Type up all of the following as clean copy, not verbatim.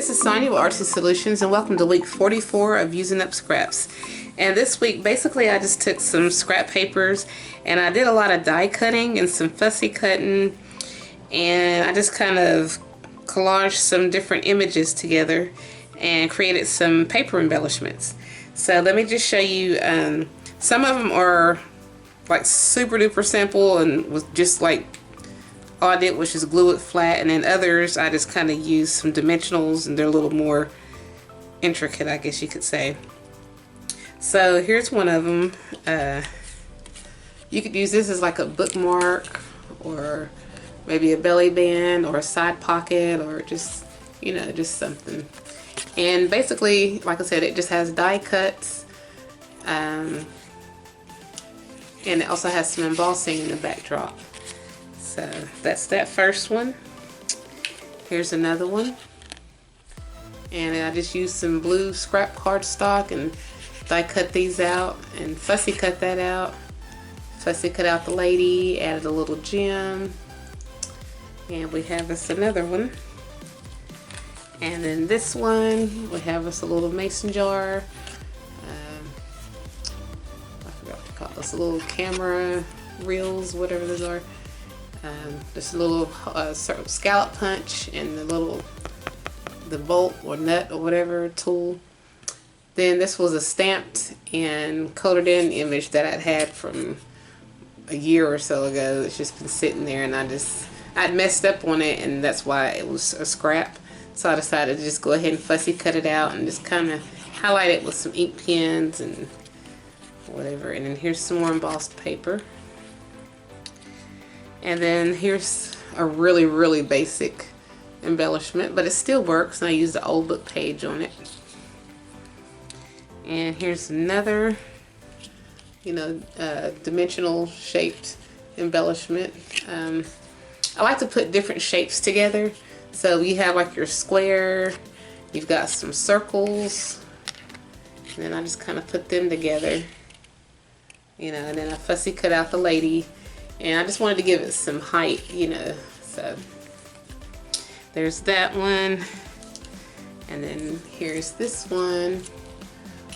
this is Sonya with Artsy Solutions, and welcome to week 44 of using up scraps. And this week, basically, I just took some scrap papers and I did a lot of die cutting and some fussy cutting, and I just kind of collaged some different images together and created some paper embellishments. So let me just show you, some of them are like super duper simple and was just like all I did was just glue it flat, and then others I just kind of used some dimensionals and they're a little more intricate, I guess you could say. So here's one of them. You could use this as like a bookmark or maybe a belly band or a side pocket or just, you know, just something. And basically, like I said, it just has die cuts, and it also has some embossing in the backdrop. So that's that first one. Here's another one, and I just used some blue scrap cardstock and die cut these out and fussy cut that out. Fussy cut out the lady, added a little gem, and we have us another one. And then this one, we have us a little mason jar. I forgot what to call this, a little camera reels, whatever those are. Just a little scallop punch and the bolt or nut or whatever tool. Then this was a stamped and colored in image that I'd had from a year or so ago. It's just been sitting there, and I'd messed up on it, and that's why it was a scrap. So I decided to just go ahead and fussy cut it out and just kind of highlight it with some ink pens and whatever. And then here's some more embossed paper. And then here's a really, really basic embellishment, but it still works, and I used the old book page on it. And here's another, you know, dimensional shaped embellishment. I like to put different shapes together. So you have like your square, you've got some circles, and then I just kind of put them together, you know, and then I fussy cut out the lady, and I just wanted to give it some height, you know. So there's that one, and then here's this one.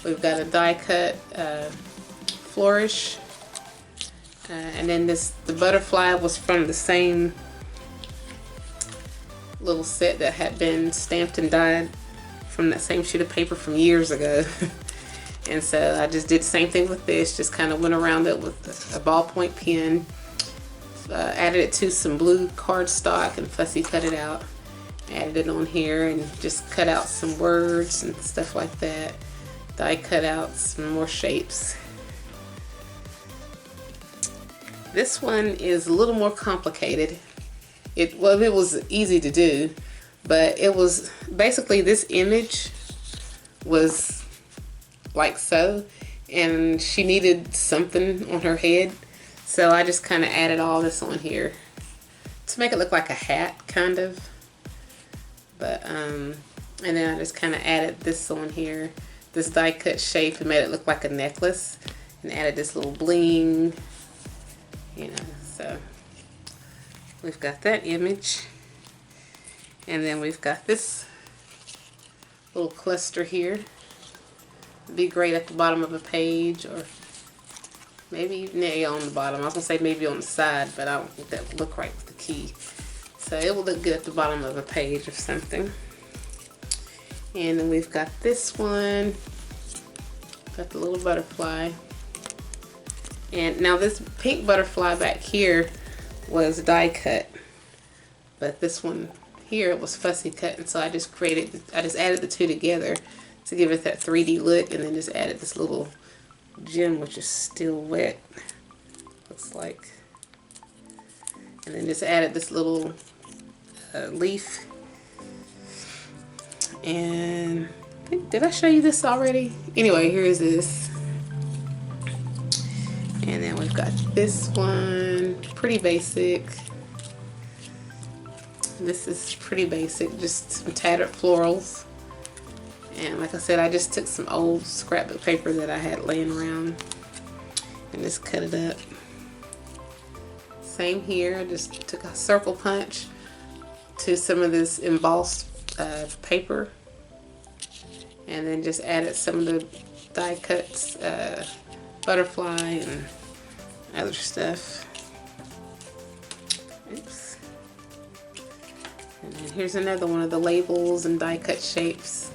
We've got a die cut flourish, and then the butterfly was from the same little set that had been stamped and dyed from that same sheet of paper from years ago. And so I just did the same thing with this, just kind of went around it with a ballpoint pen, added it to some blue cardstock and fussy cut it out, added it on here, and just cut out some words and stuff like that. Die cut out some more shapes. This one is a little more complicated. It was easy to do, but it was basically this image was like so, and she needed something on her head, so I just kind of added all this on here to make it look like a hat, kind of. But and then I just kind of added this on here, this die cut shape, and made it look like a necklace, and added this little bling, you know. So we've got that image, and then we've got this little cluster here. It'd be great at the bottom of a page, or maybe on the bottom. I was gonna say maybe on the side, but I don't think that would look right with the key. So it will look good at the bottom of a page or something. And then we've got this one, got the little butterfly. And now this pink butterfly back here was die cut, but this one here was fussy cut, and so I just added the two together to give it that 3D look, and then just added this little gem, which is still wet, looks like, and then just added this little leaf. And did I show you this already? Anyway, here is this. And then we've got this one, pretty basic. This is pretty basic, just some Tattered Florals. And like I said, I just took some old scrapbook paper that I had laying around and just cut it up. Same here, I just took a circle punch to some of this embossed paper And then just added some of the die cuts, butterfly and other stuff. Oops. And then here's another one of the labels and die cut shapes.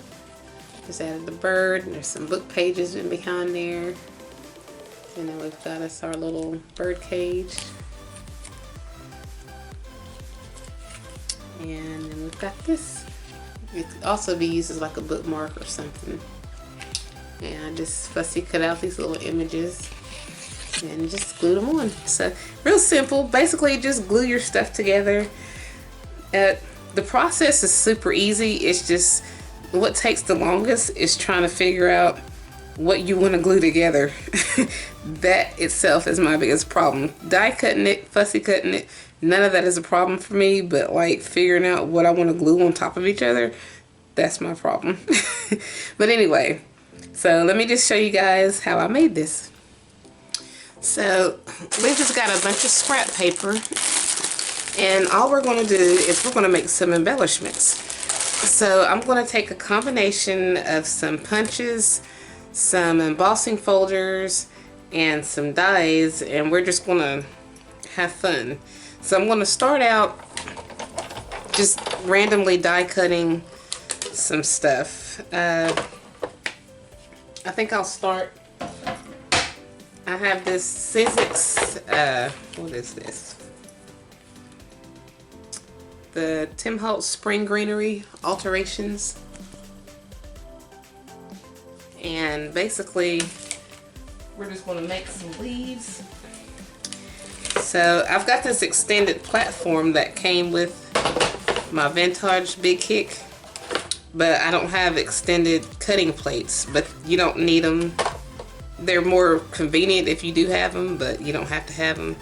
Just added the bird, and there's some book pages in behind there. And then we've got us our little bird cage. And then we've got this. It could also be used as like a bookmark or something. And I just fussy cut out these little images and just glued them on. So real simple. Basically just glue your stuff together. The process is super easy. It's just what takes the longest is trying to figure out what you want to glue together. That itself is my biggest problem. Die cutting it, fussy cutting it, none of that is a problem for me, but like figuring out what I want to glue on top of each other, that's my problem. But anyway, so let me just show you guys how I made this. So we just got a bunch of scrap paper, and all we're going to do is we're going to make some embellishments. So I'm going to take a combination of some punches, some embossing folders, and some dies, and we're just going to have fun. So I'm going to start out just randomly die cutting some stuff. I think I'll start. I have this Sizzix, what is this? The Holtz Spring Greenery Alterations. And basically, we're just going to make some leaves. So I've got this extended platform that came with my vintage Big Kick, but I don't have extended cutting plates, but you don't need them. They're more convenient if you do have them, but you don't have to have them.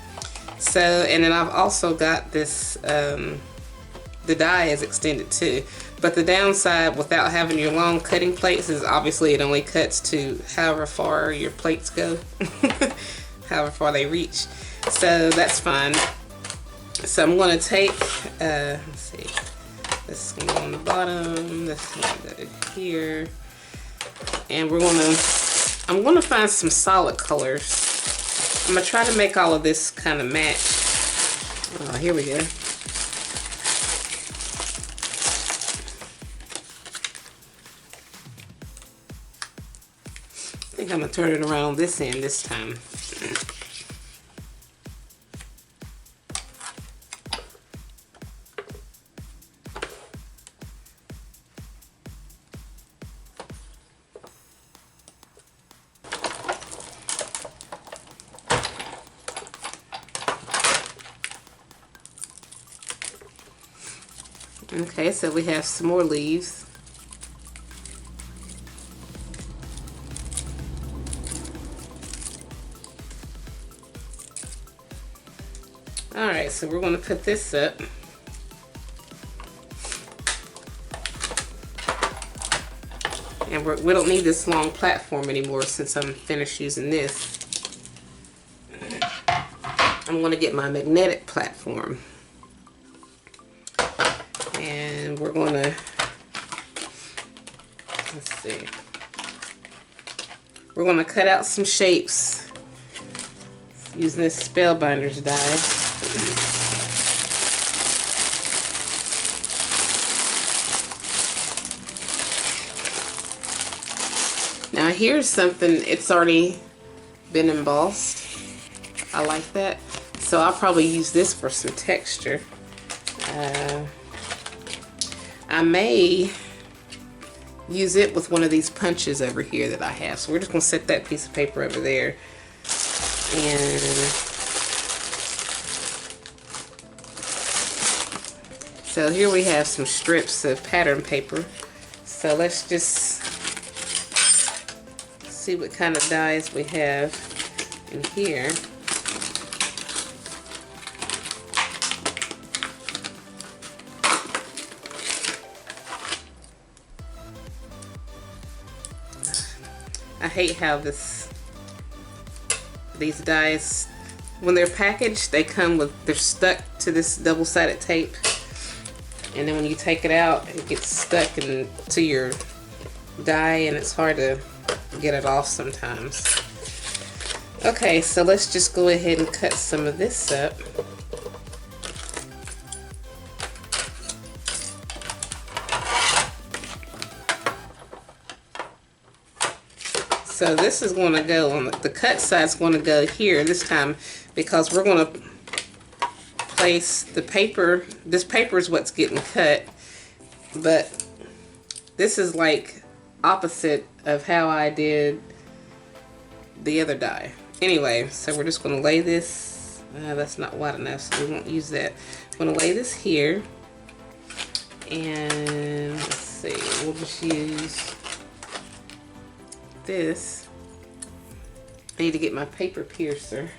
So, and then I've also got this, the die is extended too. But the downside without having your long cutting plates is obviously it only cuts to however far your plates go, however far they reach. So that's fine. So I'm going to take, let's see, this is going to go on the bottom, this is going to go here, and we're going to, I'm going to find some solid colors. I'm going to try to make all of this kind of match. Oh, here we go. I think I'm going to turn it around this end this time. Okay, so we have some more leaves. Alright, so we're going to put this up. And we don't need this long platform anymore since I'm finished using this. I'm going to get my magnetic platform. And we're going to, let's see, we're going to cut out some shapes using this Spellbinders die. Now here's something, it's already been embossed. I like that. So I'll probably use this for some texture. I may use it with one of these punches over here that I have. So we're just going to set that piece of paper over there. And so here we have some strips of pattern paper. So let's just see what kind of dies we have in here. I hate how these dies, when they're packaged, they come with, they're stuck to this double-sided tape, and then when you take it out, it gets stuck into your dye and it's hard to get it off sometimes. Okay, so let's just go ahead and cut some of this up. So this is going to go on the cut side's going to go here this time because we're going to place the paper. This paper is what's getting cut, but this is like opposite of how I did the other die. Anyway, so we're just going to lay this. That's not wide enough, so we won't use that. I'm going to lay this here, and let's see. We'll just use this. I need to get my paper piercer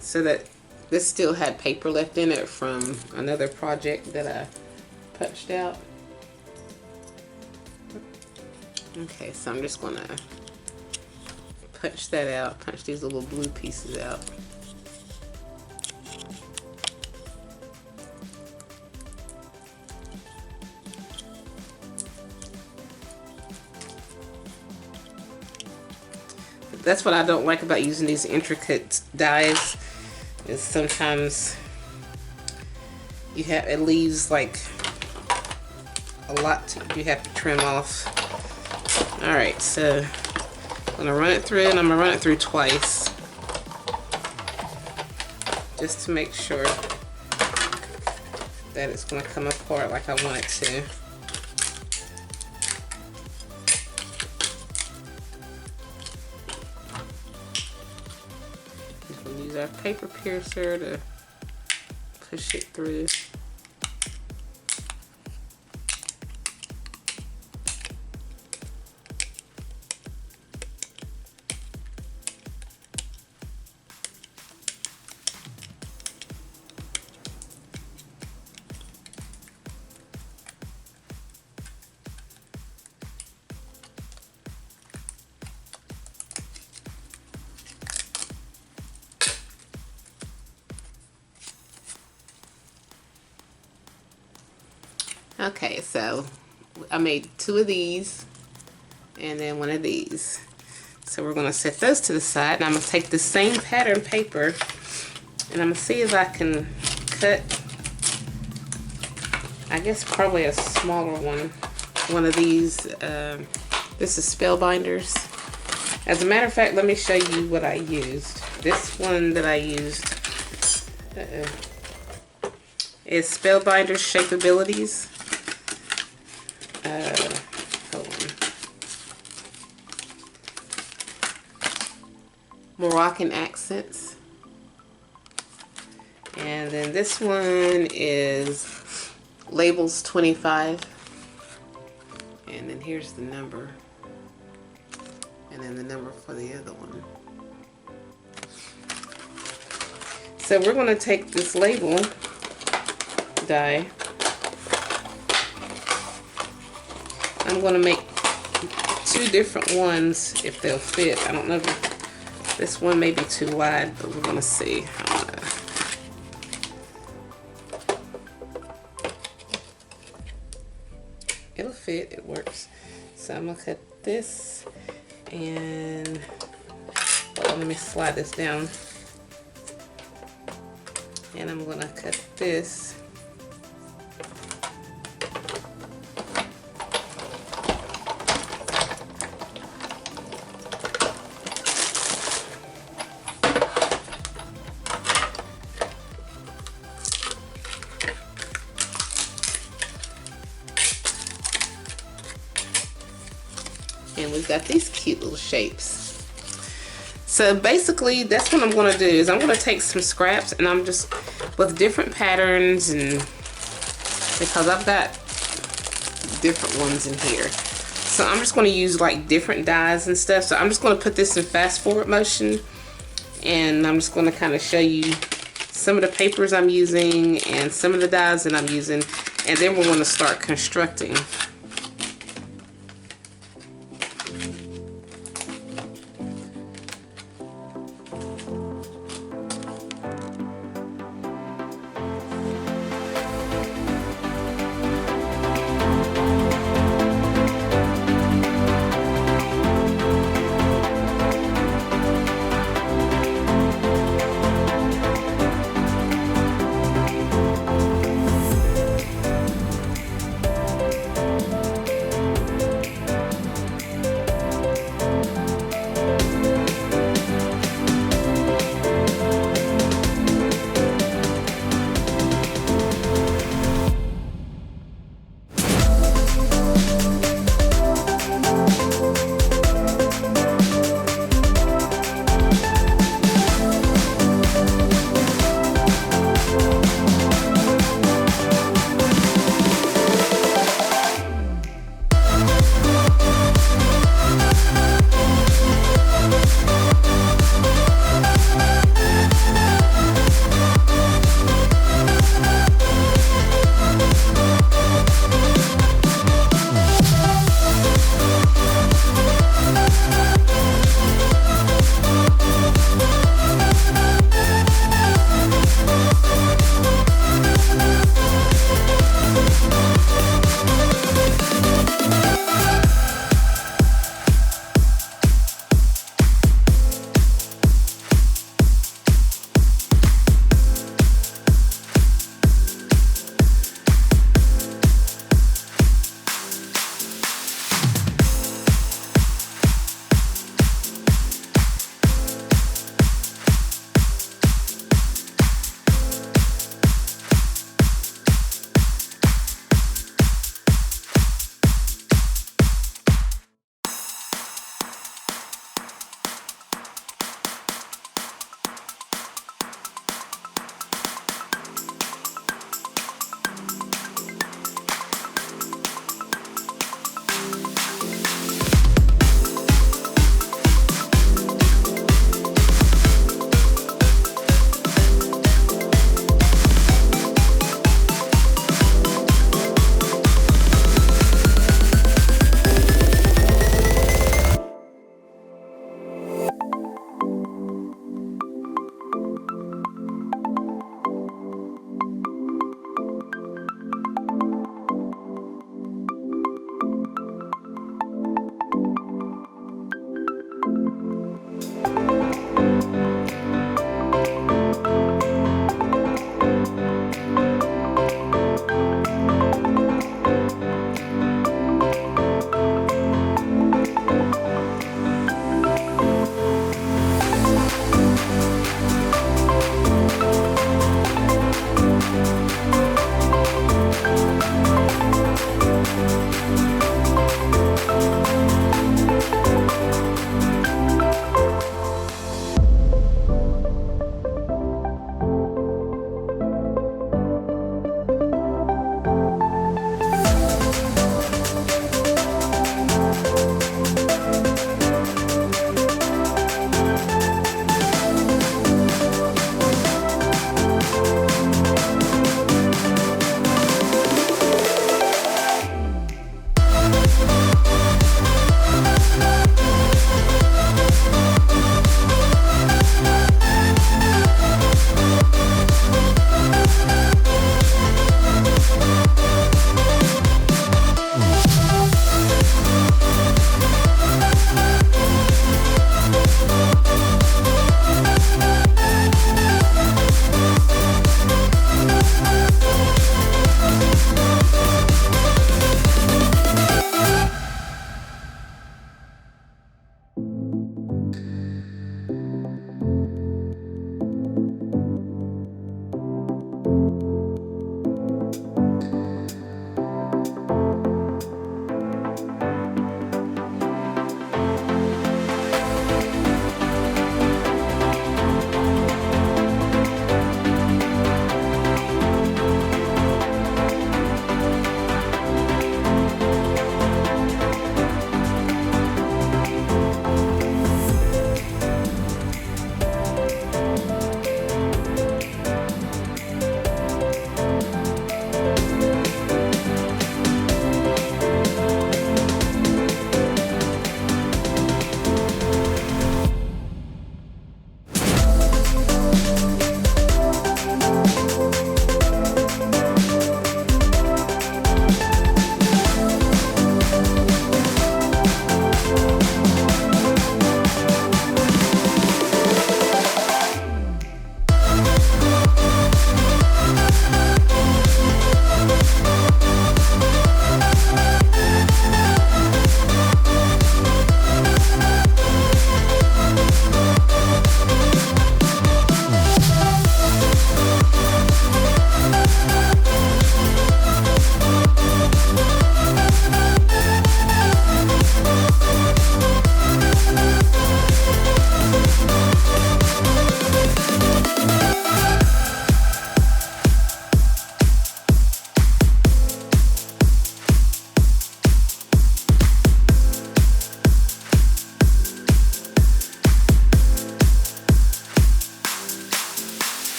so that this still had paper left in it from another project that I punched out. Okay, so I'm just gonna punch that out, punch these little blue pieces out. That's what I don't like about using these intricate dies, is sometimes it leaves like a lot you have to trim off. Alright, so I'm gonna run it through, and I'm gonna run it through twice just to make sure that it's gonna come apart like I want it to. Use our paper piercer to push it through. Okay, so I made 2 of these and then 1 of these. So we're going to set those to the side, and I'm going to take the same pattern paper and I'm going to see if I can cut, I guess probably a smaller one of these. This is Spellbinders. As a matter of fact, let me show you what I used. This one that I used is Spellbinders Shapeabilities. Hold on. Moroccan Accents. And then this one is Labels 25. And then here's the number. And then the number for the other one. So we're going to take this label die. I'm going to make 2 different ones if they'll fit. I don't know if this one may be too wide, but we're going to see. It'll fit, it works. So I'm going to cut this, and let me slide this down. And I'm going to cut this. And we've got these cute little shapes. So basically that's what I'm going to do, is I'm going to take some scraps, and I'm just with different patterns, and because I've got different ones in here, so I'm just going to use like different dyes and stuff. So I'm just going to put this in fast forward motion, and I'm just going to kind of show you some of the papers I'm using and some of the dyes that I'm using, and then we're going to start constructing.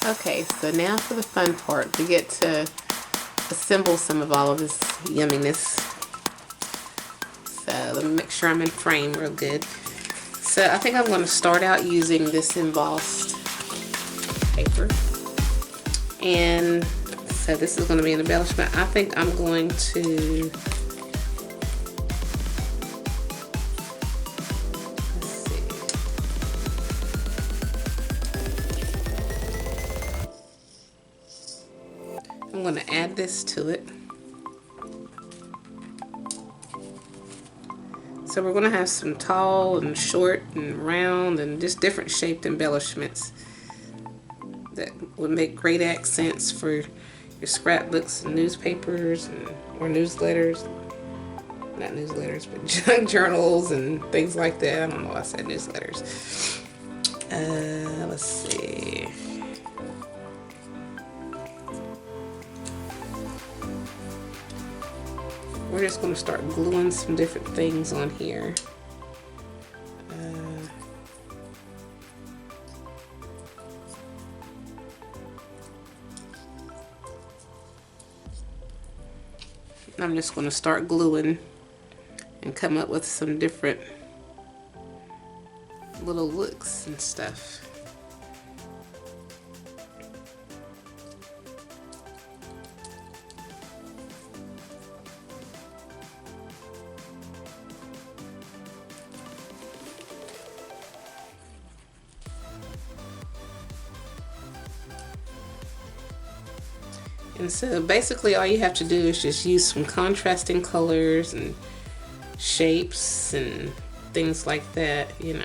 Okay, so now for the fun part. We get to assemble some of all of this yumminess. So let me make sure I'm in frame real good. So I think I'm going to start out using this embossed paper. And so this is going to be an embellishment. I think I'm going to, let's see. I'm going to add this to it. So we're going to have some tall and short and round and just different shaped embellishments that would make great accents for your scrapbooks and newspapers or newsletters. Not newsletters, but junk journals and things like that. I don't know why I said newsletters. Let's see. We're just going to start gluing some different things on here. I'm just going to start gluing and come up with some different little looks and stuff. And so basically all you have to do is just use some contrasting colors and shapes and things like that, you know.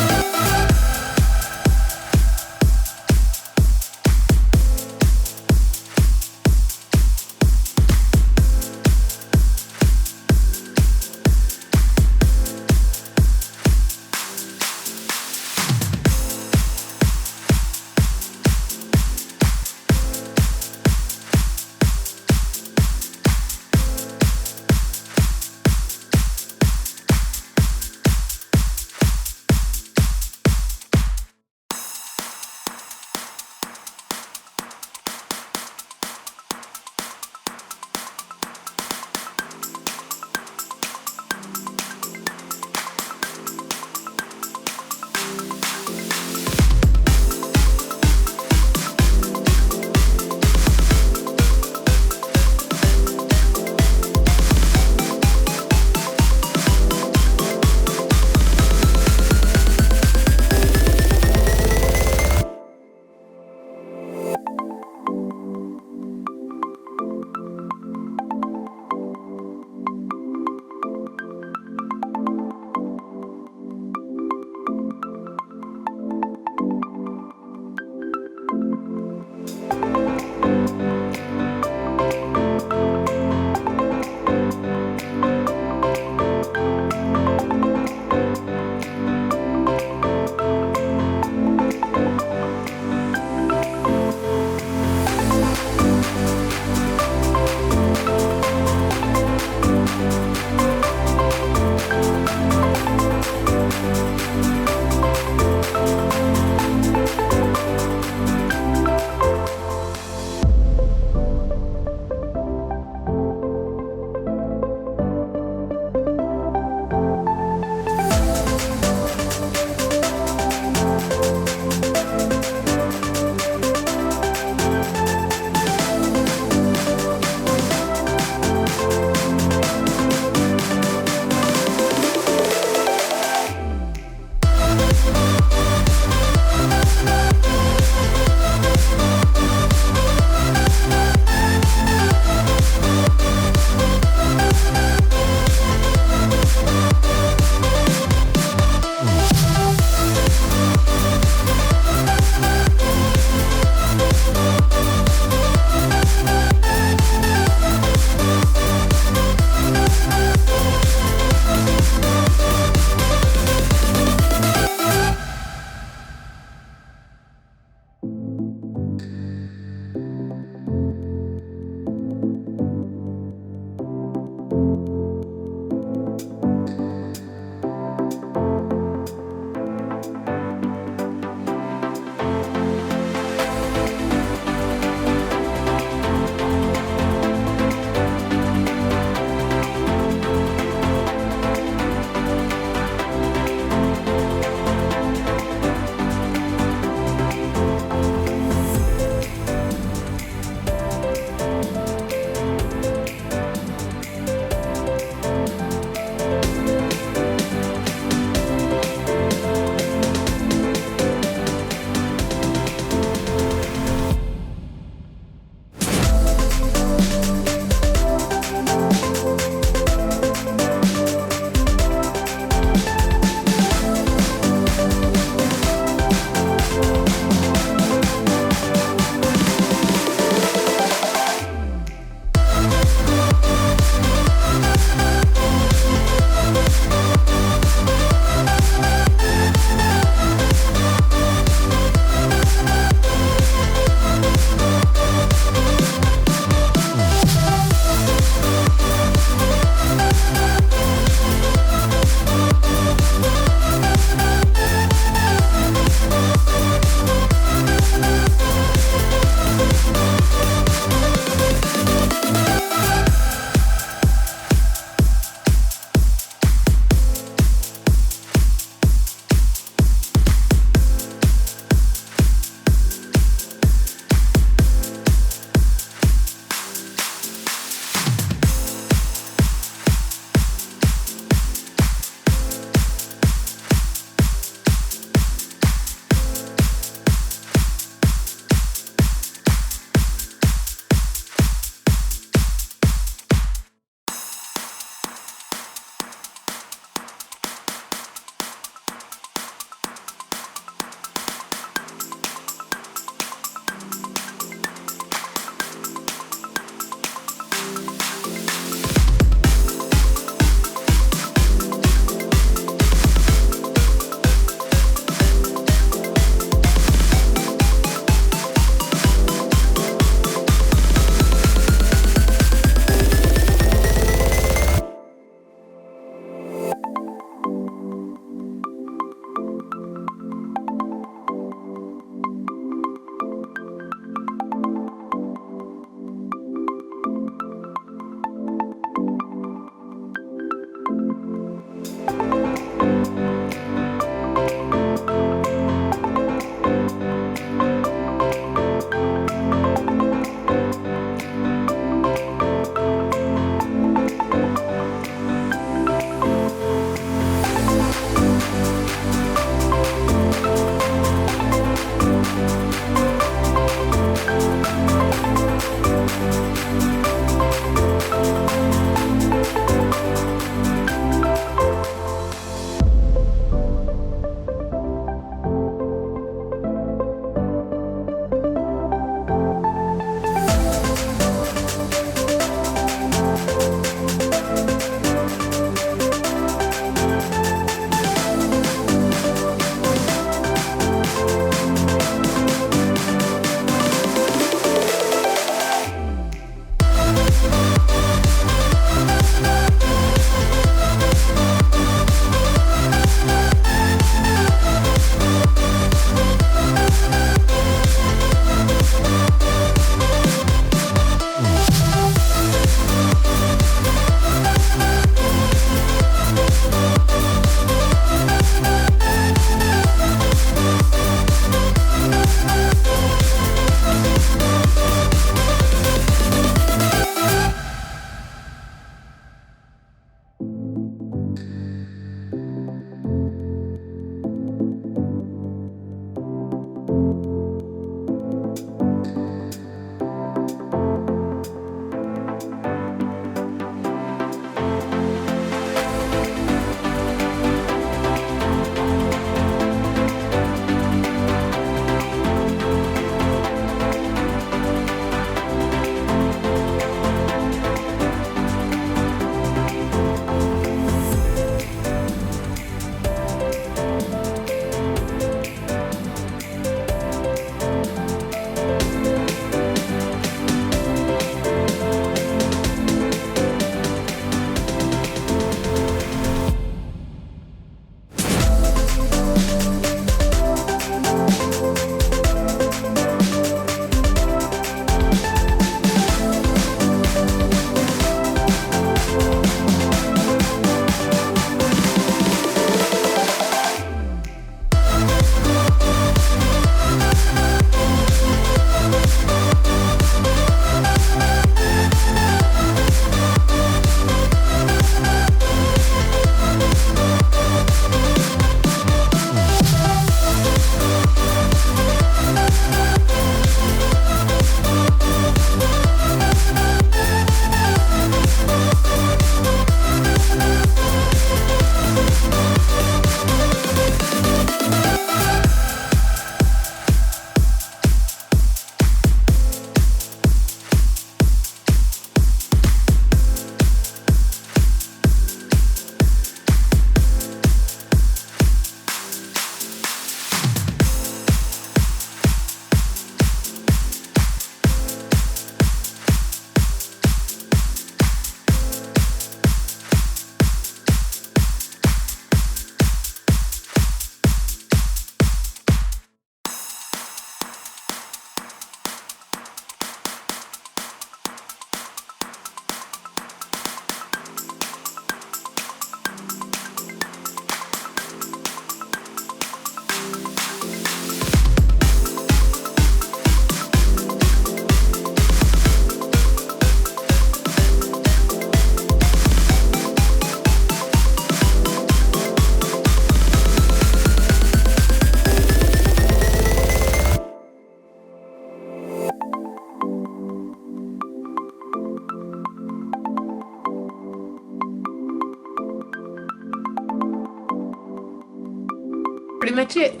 much it.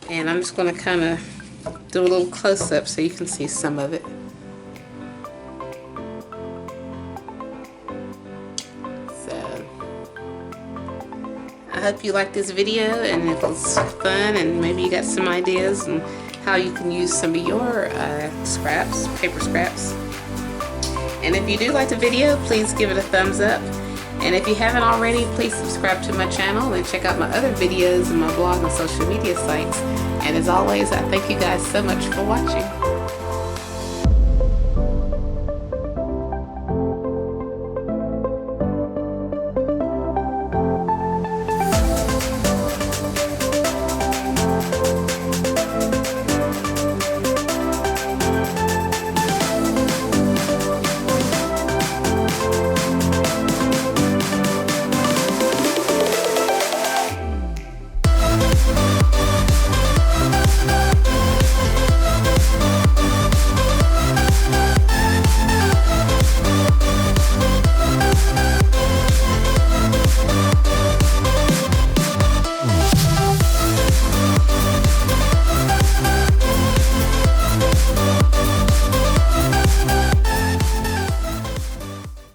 And I'm just going to kind of do a little close-up so you can see some of it. So I hope you liked this video, and it was fun, and maybe you got some ideas on how you can use some of your scraps, paper scraps. And if you do like the video, please give it a thumbs up. And if you haven't already, please subscribe to my channel and check out my other videos and my blog and social media sites. And as always, I thank you guys so much for watching.